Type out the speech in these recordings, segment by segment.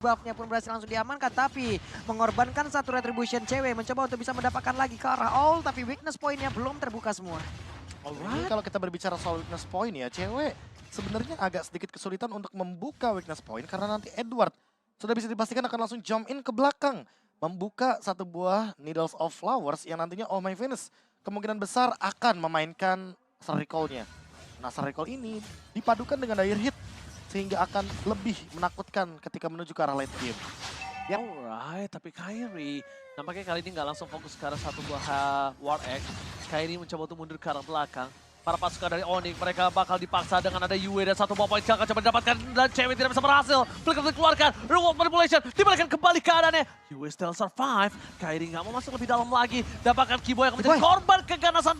buffnya pun berhasil langsung diamankan, tapi mengorbankan satu retribution cewek mencoba untuk bisa mendapatkan lagi ke arah all, tapi weakness pointnya belum terbuka semua. Ini kalau kita berbicara soal weakness point ya, cewek sebenarnya agak sedikit kesulitan untuk membuka weakness point karena nanti Edward sudah bisa dipastikan akan langsung jump in ke belakang. Membuka satu buah Needles of Flowers yang nantinya Oh My Venus kemungkinan besar akan memainkan Soul Recall-nya. Nah, Soul Recall ini dipadukan dengan Dire Hit sehingga akan lebih menakutkan ketika menuju ke arah late game. Alright, tapi Kairi nampaknya kali ini nggak langsung fokus ke arah satu buah War Egg. Kairi mencoba untuk mundur ke arah belakang. Para pasukan dari Onyx mereka bakal dipaksa dengan ada Yue dan satu buah point kill akan coba didapatkan dan cewek tidak bisa berhasil. Flicker dikeluarkan, reward manipulation, dibalikan kembali keadaannya. Yue still survive, Kairi nggak mau masuk lebih dalam lagi. Dapatkan Kiboy yang menjadi korban keganasan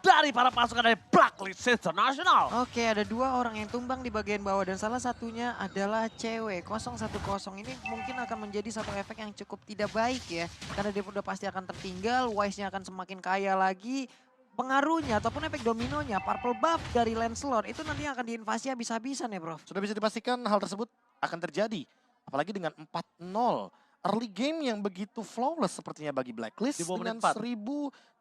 dari para pasukan dari Blacklist International. Oke, ada dua orang yang tumbang di bagian bawah dan salah satunya adalah cewek. 0-1-0 ini mungkin akan menjadi satu efek yang cukup tidak baik ya. Karena dia udah pasti akan tertinggal, Wise-nya akan semakin kaya lagi. Pengaruhnya ataupun efek dominonya, purple buff dari Lancelot itu nanti akan diinvasi habis-habisan ya bro. Sudah bisa dipastikan hal tersebut akan terjadi. Apalagi dengan 4-0. Early game yang begitu flawless sepertinya bagi Blacklist dengan 1.700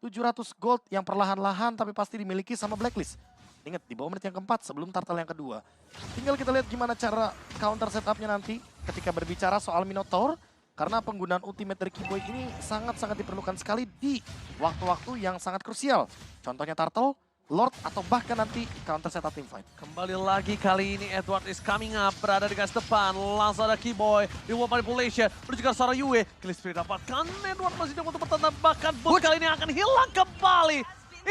gold yang perlahan-lahan tapi pasti dimiliki sama Blacklist. Ingat di bawah menit yang keempat sebelum turtle yang kedua. Tinggal kita lihat gimana cara counter setupnya nanti ketika berbicara soal Minotaur. Karena penggunaan ultimate dari Kiboy ini sangat-sangat diperlukan sekali di waktu-waktu yang sangat krusial. Contohnya turtle, Lord, atau bahkan nanti counter setup teamfight. Kembali lagi kali ini Edward is coming up, berada di garis depan, langsung ada Kiboy, reward manipulation, menuju ke seorang Yue, kill speed dapatkan, Edward masih coba untuk bertahan, bahkan Boot kali ini akan hilang kembali,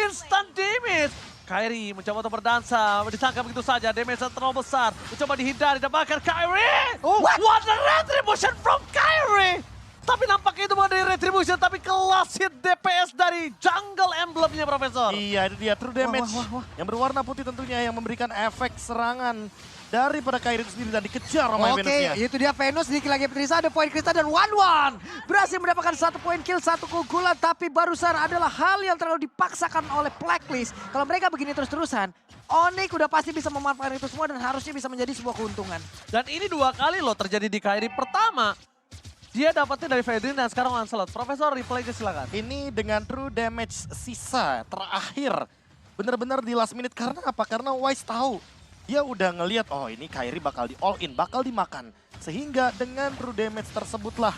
instant damage. Kairi mencoba untuk berdansa, ditangkap begitu saja, damage terlalu besar, mencoba dihindari, dapatkan Kairi! What a retribution from Kairi! Tapi nampaknya itu bukan dari retribution, tapi kelas hit DPS dari jungle emblemnya, Profesor. Iya, itu dia true damage yang berwarna putih tentunya yang memberikan efek serangan daripada Kairi itu sendiri dan dikejar sama Venusnya. Oke, itu dia Venus di lagi Petrisa, ada poin kristal dan 1-1. Berhasil mendapatkan satu poin kill, satu keunggulan, tapi barusan adalah hal yang terlalu dipaksakan oleh Blacklist. Kalau mereka begini terus-terusan, Onyx udah pasti bisa memanfaatkan itu semua dan harusnya bisa menjadi sebuah keuntungan. Dan ini dua kali loh terjadi di Kairi. Pertama, dia dapatnya dari Fedrin dan sekarang Lancelot. Profesor, replaynya silakan. Ini dengan true damage sisa terakhir. Benar-benar di last minute. Karena apa? Karena Wise tahu. Dia udah ngelihat, oh ini Kairi bakal di all in, bakal dimakan. Sehingga dengan true damage tersebutlah,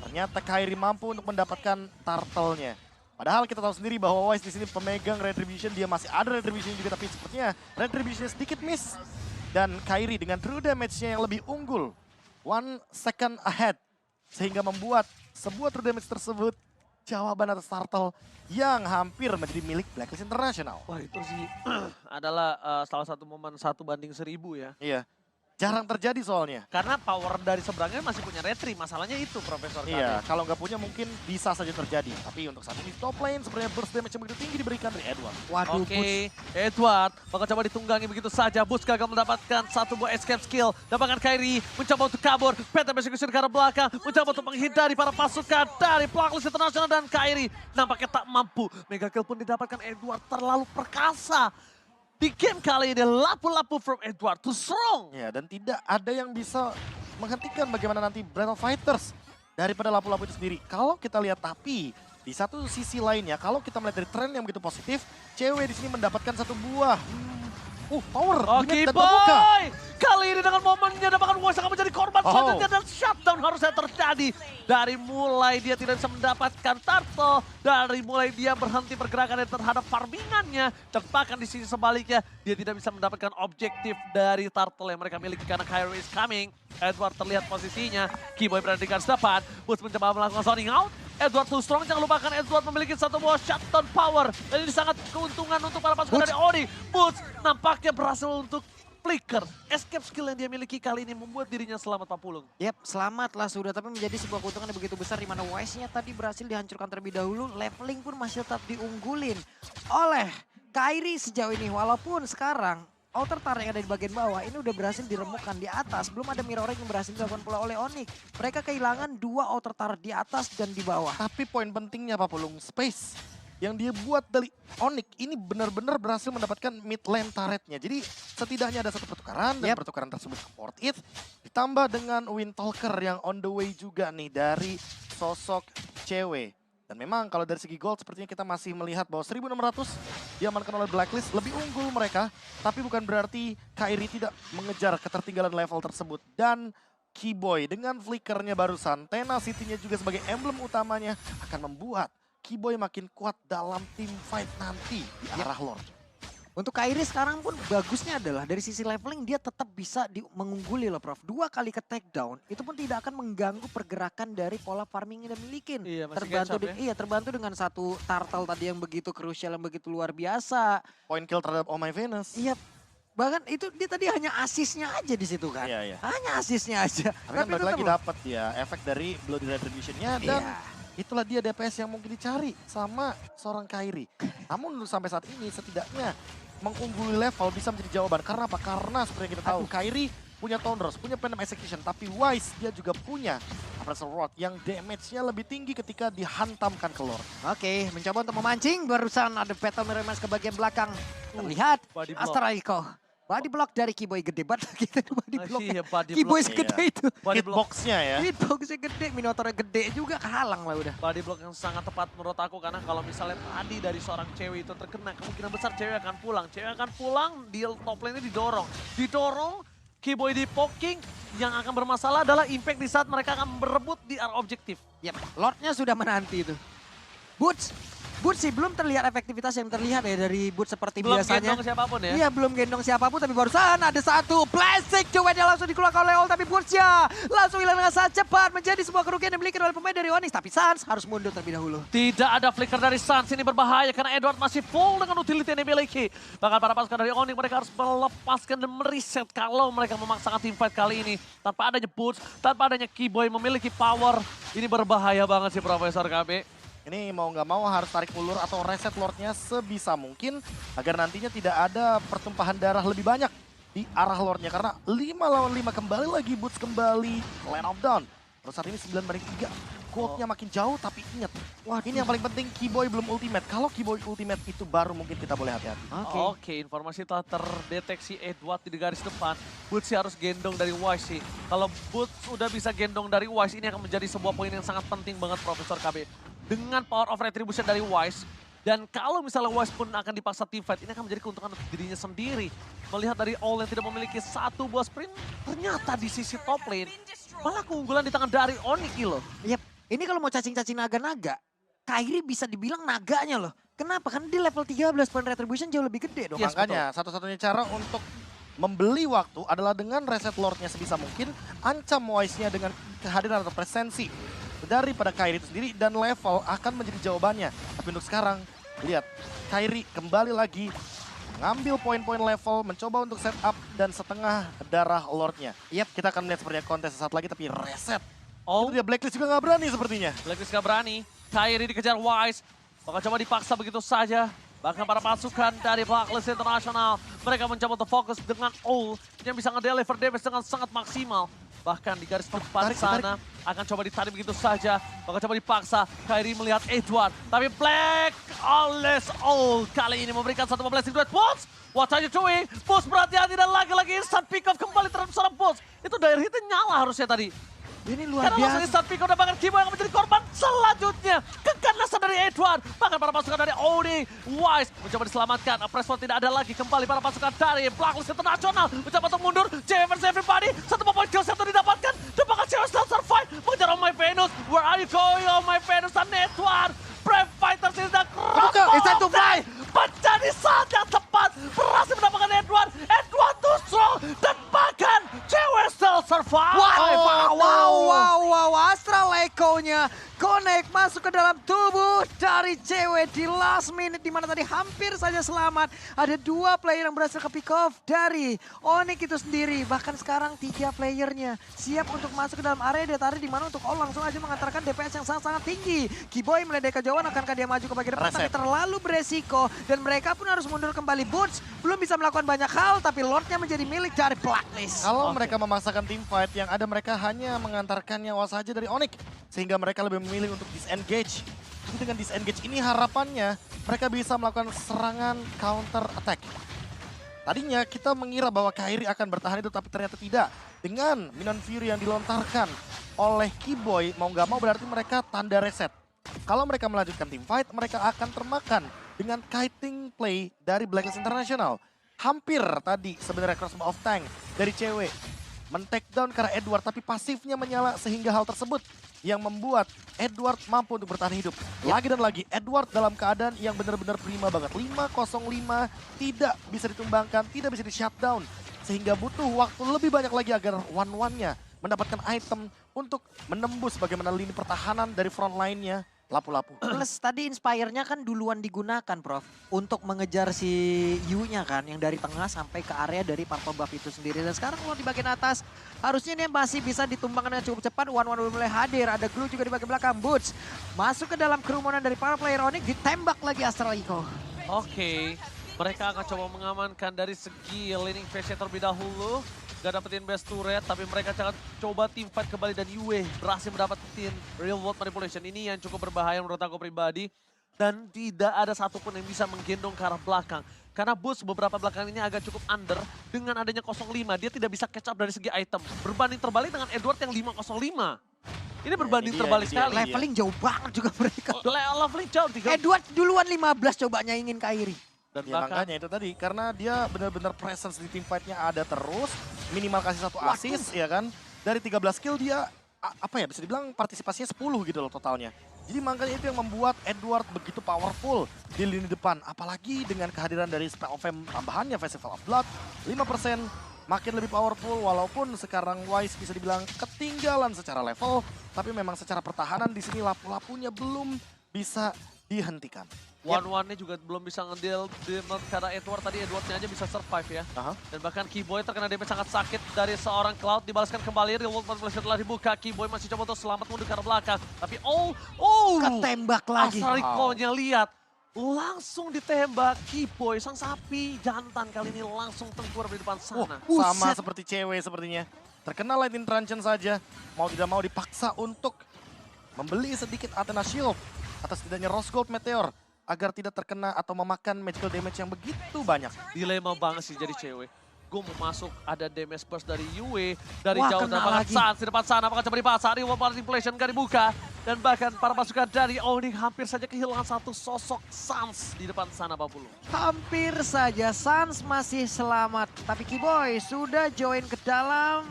ternyata Kairi mampu untuk mendapatkan turtle-nya. Padahal kita tahu sendiri bahwa Wise di sini pemegang Retribution, dia masih ada Retribution juga, tapi sepertinya Retribution sedikit miss. Dan Kairi dengan true damage-nya yang lebih unggul, 1 second ahead. Sehingga membuat sebuah true damage tersebut jawaban atas turtle yang hampir menjadi milik Blacklist International. Wah itu sih adalah salah satu momen 1/1000 ya. Iya, jarang terjadi soalnya. Karena power dari seberangnya masih punya retri, masalahnya itu Profesor. Iya, kalau nggak punya mungkin bisa saja terjadi. Tapi untuk saat ini top lane sebenarnya burst damage yang begitu tinggi diberikan dari Edward. Waduh, Oke, Edward bakal coba ditunggangi begitu saja. Bus gagal mendapatkan satu buah escape skill. Dapatkan Kairi, mencoba untuk kabur. Penta Execution ke arah belakang, mencoba untuk menghindari para pasukan dari Blacklist International dan Kairi. Nampaknya tak mampu. Mega kill pun didapatkan Edward, terlalu perkasa. Di game kali ini, lapu-lapu from Edward too strong. Ya, dan tidak ada yang bisa menghentikan bagaimana nanti Brand of Fighters daripada lapu-lapu itu sendiri. Kalau kita lihat, tapi di satu sisi lainnya, kalau kita melihat dari tren yang begitu positif, cewek di sini mendapatkan satu buah power Oke, dan terbuka. boy! Kali ini dengan momennya dapatkan Wise akan menjadi korban selanjutnya dan shutdown harusnya terjadi. Dari mulai dia tidak bisa mendapatkan turtle, dari mulai dia berhenti pergerakannya terhadap farmingannya, dan bahkan di sisi sebaliknya dia tidak bisa mendapatkan objektif dari turtle yang mereka miliki karena Kairi is coming. Edward terlihat posisinya, Kiboy berada di garis depan, Boots mencoba melakukan zoning out. Edward too strong, jangan lupakan Edward memiliki satu buah shutdown power. Dan ini sangat keuntungan untuk para pasukan dari Onyx. Boots nampaknya berhasil untuk flicker. Escape skill yang dia miliki kali ini membuat dirinya selamat Pak Pulung. Yap, selamatlah sudah, tapi menjadi sebuah keuntungan yang begitu besar di mana Wise-nya tadi berhasil dihancurkan terlebih dahulu, leveling pun masih tetap diunggulin oleh Kairi sejauh ini. Walaupun sekarang outer turret yang ada di bagian bawah ini udah berhasil diremukkan di atas, belum ada mirroring yang berhasil dilakukan pula oleh Onyx. Mereka kehilangan 2 outer turret di atas dan di bawah. Tapi poin pentingnya Pak Pulung, space yang dia buat dari Onyx ini benar-benar berhasil mendapatkan mid lane turretnya. Jadi setidaknya ada satu pertukaran dan pertukaran tersebut ke Port It. Ditambah dengan Windtalker yang on the way juga nih dari sosok cewek. Dan memang kalau dari segi gold sepertinya kita masih melihat bahwa 1600 diamankan oleh Blacklist lebih unggul mereka. Tapi bukan berarti Kairi tidak mengejar ketertinggalan level tersebut. Dan Keyboy dengan flickernya barusan, Tenacity-nya juga sebagai emblem utamanya akan membuat Keyboy makin kuat dalam tim fight nanti di arah Lord. Untuk Kairi sekarang pun bagusnya adalah dari sisi leveling dia tetap bisa mengungguli loh Prof. 2 kali ke take down itu pun tidak akan mengganggu pergerakan dari pola farming yang dia milikin. Iya, masih Terbantu catch up ya. Iya, terbantu dengan satu turtle tadi yang begitu krusial, yang begitu luar biasa. Point kill terhadap Oh My Venus. Iya, bahkan itu dia tadi hanya asisnya aja di situ kan. Iya, iya. Hanya asisnya aja. Tapi kan balik lagi dapat ya efek dari Bloody Retribution-nya dan itulah dia DPS yang mungkin dicari sama seorang Kairi. Namun untuk sampai saat ini setidaknya mengungguli level bisa menjadi jawaban. Karena apa? Karena seperti yang kita tahu Kairi punya Thunders, punya Phantom Execution. Tapi Wise dia juga punya Appraisal Rod yang damage-nya lebih tinggi ketika dihantamkan ke Lord. Oke, mencoba untuk memancing. Barusan ada Battle Mirror Mask ke bagian belakang. Terlihat body block. Astraiko. Body block dari Keyboy gede banget gitu. Body block. Iya, body Keyboy block. segede itu. Body block. Hitbox-nya ya. Hitboxnya gede, Minotaurnya gede juga kehalang lah udah. Body block yang sangat tepat menurut aku karena kalau misalnya tadi dari seorang cewek itu terkena, kemungkinan besar cewek akan pulang. Cewek akan pulang, di top lane-nya didorong. Didorong, Keyboy di poking, yang akan bermasalah adalah impact di saat mereka akan berebut di area objektif. Yap, Lordnya sudah menanti itu. Boots sih belum terlihat efektivitas yang terlihat ya dari Boots seperti Belum biasanya. gendong siapapun ya. Iya, belum gendong siapapun, tapi barusan ada satu plastik cueknya langsung dikeluarkan oleh Ol, tapi Boots-nya langsung hilang dengan sangat cepat, menjadi sebuah kerugian yang dimiliki oleh pemain dari Onyx. Tapi Sans harus mundur terlebih dahulu. Tidak ada flicker dari Suns, ini berbahaya karena Edward masih full dengan utility yang dimiliki. Bahkan para pasukan dari Onyx mereka harus melepaskan dan mereset kalau mereka memaksakan teamfight kali ini. Tanpa adanya Boots, tanpa adanya Keyboy memiliki power. Ini berbahaya banget sih Profesor KB. Ini mau nggak mau harus tarik ulur atau reset Lordnya sebisa mungkin agar nantinya tidak ada pertumpahan darah lebih banyak di arah Lordnya. Karena 5 lawan 5 kembali lagi Boots kembali Land of Dawn. Terus saat ini 9-3. Goldnya makin jauh tapi ingat. Wah ini yang paling penting Keyboy belum ultimate. Kalau Keyboy ultimate itu baru mungkin kita boleh hati-hati. Oke, informasi telah terdeteksi Edward di garis depan. Boots sih harus gendong dari Wise sih. Kalau Boots udah bisa gendong dari Wise, ini akan menjadi sebuah poin yang sangat penting banget Profesor KB. Dengan power of retribution dari Wise, dan kalau misalnya Wise pun akan dipaksa teamfight, ini akan menjadi keuntungan untuk dirinya sendiri. Melihat dari All yang tidak memiliki satu buah sprint, ternyata di sisi top lane, malah keunggulan di tangan dari Onyx loh. Yap, ini kalau mau cacing-cacing naga-naga, Kairi bisa dibilang naganya loh. Kenapa? Karena di level 13 point retribution jauh lebih gede dong. Yes, makanya satu-satunya cara untuk membeli waktu adalah dengan reset Lordnya sebisa mungkin, ancam Wise-nya dengan kehadiran atau presensi daripada Kairi itu sendiri dan level akan menjadi jawabannya. Tapi untuk sekarang, lihat Kairi kembali lagi ngambil poin-poin level, mencoba untuk set up dan setengah darah Lordnya. Yap, kita akan melihat sepertinya kontes sesaat lagi tapi reset. Oh, Itu dia Blacklist juga nggak berani sepertinya. Blacklist gak berani. Kairi dikejar Wise. Bakal coba dipaksa begitu saja. Bahkan para pasukan dari Blacklist International, mereka mencoba untuk fokus dengan All yang bisa nge-deliver damage dengan sangat maksimal. Bahkan di garis depan sana akan coba ditarik begitu saja. Bakal coba dipaksa. Kairi melihat Edward. Tapi Black alias All kali ini memberikan satu blessing duet. Boots, what are you doing? Boots berhati-hati dan lagi-lagi instant pick off kembali terhadap seorang Boots. Itu dire hitnya nyala harusnya tadi. Ini luar Karena langsung biasa. instant pick off dan bahkan Keyboy yang menjadi korban selanjutnya. Keganasan dari Edward. Bahkan para pasukan dari Oni. Wise mencoba diselamatkan. Pressful tidak ada lagi. Kembali para pasukan dari Blacklist International. Mencoba untuk mundur. JV versus everybody. Satu poin kill satu didapatkan. Dan bahkan cewek still survive. Mengejar Oh My Venus. Where are you going Oh My Venus dan Edward. Brave Fighters ini sedang It's time to fly. menjadi saat yang tepat. Berhasil mendapatkan Edward. Edward too strong. Dan bahkan cewek still survive. Wow, Astral Echo-nya connect masuk ke dalam tubuh dari cewek di last minute di mana tadi hampir saja selamat. Ada 2 player yang berhasil ke pick off dari Onyx itu sendiri. Bahkan sekarang 3 playernya siap untuk masuk ke dalam area detail di mana untuk All langsung aja mengantarkan DPS yang sangat-sangat tinggi. Keyboy melihat dari kejauhan akankah dia maju ke bagian depan tapi terlalu beresiko dan mereka pun harus mundur kembali. Boots belum bisa melakukan banyak hal tapi Lordnya menjadi milik dari Blacklist. Kalau mereka memaksakan tim fight yang ada mereka hanya mengantarkan nyawa saja dari Onyx. Sehingga mereka lebih memilih untuk disengage. Jadi dengan disengage ini harapannya mereka bisa melakukan serangan counter attack. Tadinya kita mengira bahwa Kairi akan bertahan itu, tapi ternyata tidak. Dengan Minion Fury yang dilontarkan oleh Keyboy, mau nggak mau berarti mereka tanda reset. Kalau mereka melanjutkan team fight, mereka akan termakan dengan kiting play dari Blacklist International. Hampir tadi sebenarnya Crossbow of Tank dari cewek men-take down karena Edward, tapi pasifnya menyala sehingga hal tersebut yang membuat Edward mampu untuk bertahan hidup. Lagi dan lagi, Edward dalam keadaan yang benar-benar prima banget. 5-0-5 tidak bisa ditumbangkan, tidak bisa di-shutdown. Sehingga butuh waktu lebih banyak lagi agar one-one-nya mendapatkan item untuk menembus bagaimana lini pertahanan dari front line-nya lapu-lapu. Plus tadi Inspire-nya kan duluan digunakan, Prof. Untuk mengejar si Yu-nya kan, yang dari tengah sampai ke area dari Purple Buff itu sendiri. Dan sekarang kalau di bagian atas, harusnya ini masih bisa ditumbangkan dengan cukup cepat. One-one mulai hadir, ada Glue juga di bagian belakang. Boots masuk ke dalam kerumunan dari para player Onyx, ditembak lagi Astral Echo. Oke, mereka akan coba mengamankan dari segi laning phase terlebih dahulu. Gak dapetin best turret, tapi mereka akan coba team fight kembali dan Yue berhasil mendapatkan real world manipulation. Ini yang cukup berbahaya menurut aku pribadi. Dan tidak ada satupun yang bisa menggendong ke arah belakang. Karena Boots beberapa belakang ini agak cukup under. Dengan adanya 05, dia tidak bisa catch up dari segi item. Berbanding terbalik dengan Edward yang 505. Ini berbanding terbalik sekali. Leveling jauh banget juga mereka. Leveling jauh. Edward duluan 15 coba nyaingin Kairi. Dan Ya makanya itu tadi, karena dia benar-benar presence di team fight-nya ada terus, minimal kasih 1 assist ya kan. Dari 13 kill dia, apa ya, bisa dibilang partisipasinya 10 gitu loh totalnya. Jadi makanya itu yang membuat Edward begitu powerful di lini depan. Apalagi dengan kehadiran dari Spell of Fame tambahannya Festival of Blood, 5% makin lebih powerful. Walaupun sekarang Wise bisa dibilang ketinggalan secara level, tapi memang secara pertahanan di sini lapu-lapunya belum bisa dihentikan. One-one-nya juga belum bisa ngedeal karena Edwardnya aja bisa survive ya. Dan bahkan Keyboy terkena damage sangat sakit dari seorang Cloud, dibalaskan kembali. Real World Manipulation telah dibuka, Keyboy masih coba untuk selamat mundur ke arah belakang. Tapi Ketembak lagi. Astral Echo-nya lihat. Langsung ditembak Keyboy, sang sapi jantan kali ini langsung tengkur di depan sana. Sama seperti cewek sepertinya. Terkena Lightning Truncheon saja, mau tidak mau dipaksa untuk membeli sedikit Athena Shield atas tidaknya Rose Gold Meteor agar tidak terkena atau memakan magical damage yang begitu banyak. Dilema banget sih jadi cewek. Gue mau masuk, ada damage burst dari Yue. Dari jauh dan bahkan lagi. Sans di depan sana, apakah coba dipasar, Real World Manipulation gak dibuka. Dan bahkan para pasukan dari Onyx hampir saja kehilangan satu sosok Sans di depan sana, Pak Pulu. Hampir saja Sans masih selamat. Tapi Keyboy sudah join ke dalam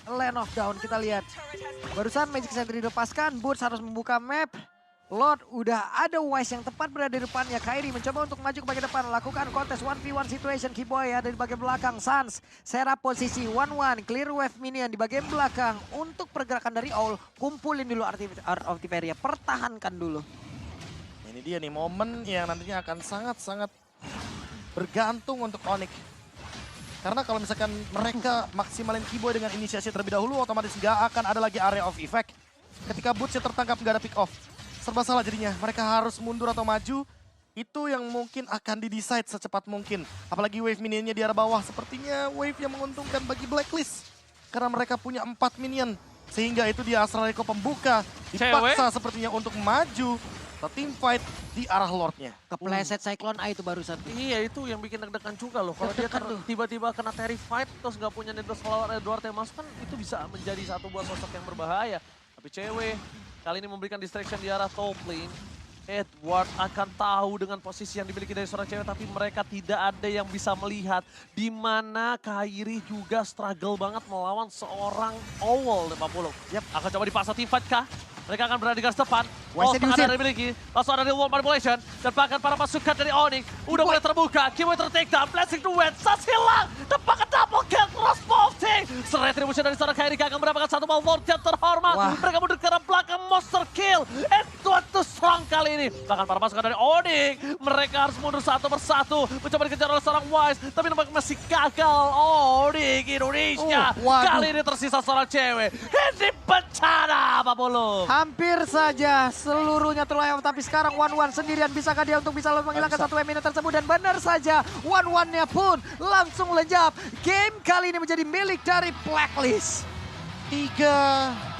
Land of Dawn. Kita lihat. Barusan Magic Sentry dilepaskan, Boots harus membuka map. Lord udah ada Wise yang tepat berada di depannya. Kairi mencoba untuk maju ke bagian depan. Lakukan kontes 1v1 situation. Keyboy ada di bagian belakang. Sans serap posisi 1-1. Clear wave minion di bagian belakang. Untuk pergerakan dari Owl. Kumpulin dulu Art of Tiberia. Pertahankan dulu. Ini dia nih momen yang nantinya akan sangat-sangat bergantung untuk Onyx. Karena kalau misalkan mereka maksimalin Keyboy dengan inisiasi terlebih dahulu, otomatis nggak akan ada lagi area of effect. Ketika Boots-nya tertangkap nggak ada pick off. Serba salah jadinya, mereka harus mundur atau maju. Itu yang mungkin akan di-decide secepat mungkin. Apalagi wave minionnya di arah bawah, sepertinya wave yang menguntungkan bagi Blacklist. Karena mereka punya 4 minion. Sehingga itu dia Astral Echo pembuka. Dipaksa sepertinya untuk maju ke team fight di arah Lordnya. Kepleset Cyclone Eye itu barusan. Iya, itu yang bikin deg-degan juga loh. Kalau dia tiba-tiba kena terrified terus gak punya Needless Follower Edward yang masuk kan itu bisa menjadi satu buah sosok yang berbahaya. Tapi cewek kali ini memberikan distraction di arah top lane. Edward akan tahu dengan posisi yang dimiliki dari seorang cewek, tapi mereka tidak ada yang bisa melihat di mana Kairi juga struggle banget melawan seorang Owl, Pak Polo. Akan coba dipaksa team fight kah? Mereka akan berada di garis depan. Tengah dari dimiliki. Langsung ada Real World Manipulation. Dan bahkan para pasukan dari Onyx udah mulai terbuka. Keyboy ter-take down. Blessing to win. Sans hilang. Tepakan double kill. Crossbow ting. Retribution dari seorang Kairi akan mendapatkan satu ball Lord yang terhormat. Mereka mundur ke arah belakang. Monster kill. Edward tuh strong kali ini. Bahkan para pasukan dari Onyx. Mereka harus mundur satu persatu. Mencoba dikejar oleh seorang Wise. Tapi nampaknya masih gagal. Onyx Indonesia. Kali ini tersisa seorang cewek. Ini bencana, Pak Polo. Hampir saja seluruhnya terlayang, tapi sekarang One sendirian. Bisakah dia untuk bisa menghilangkan satu minion tersebut? Dan benar saja One-nya pun langsung lenyap. Game kali ini menjadi milik dari Blacklist. 3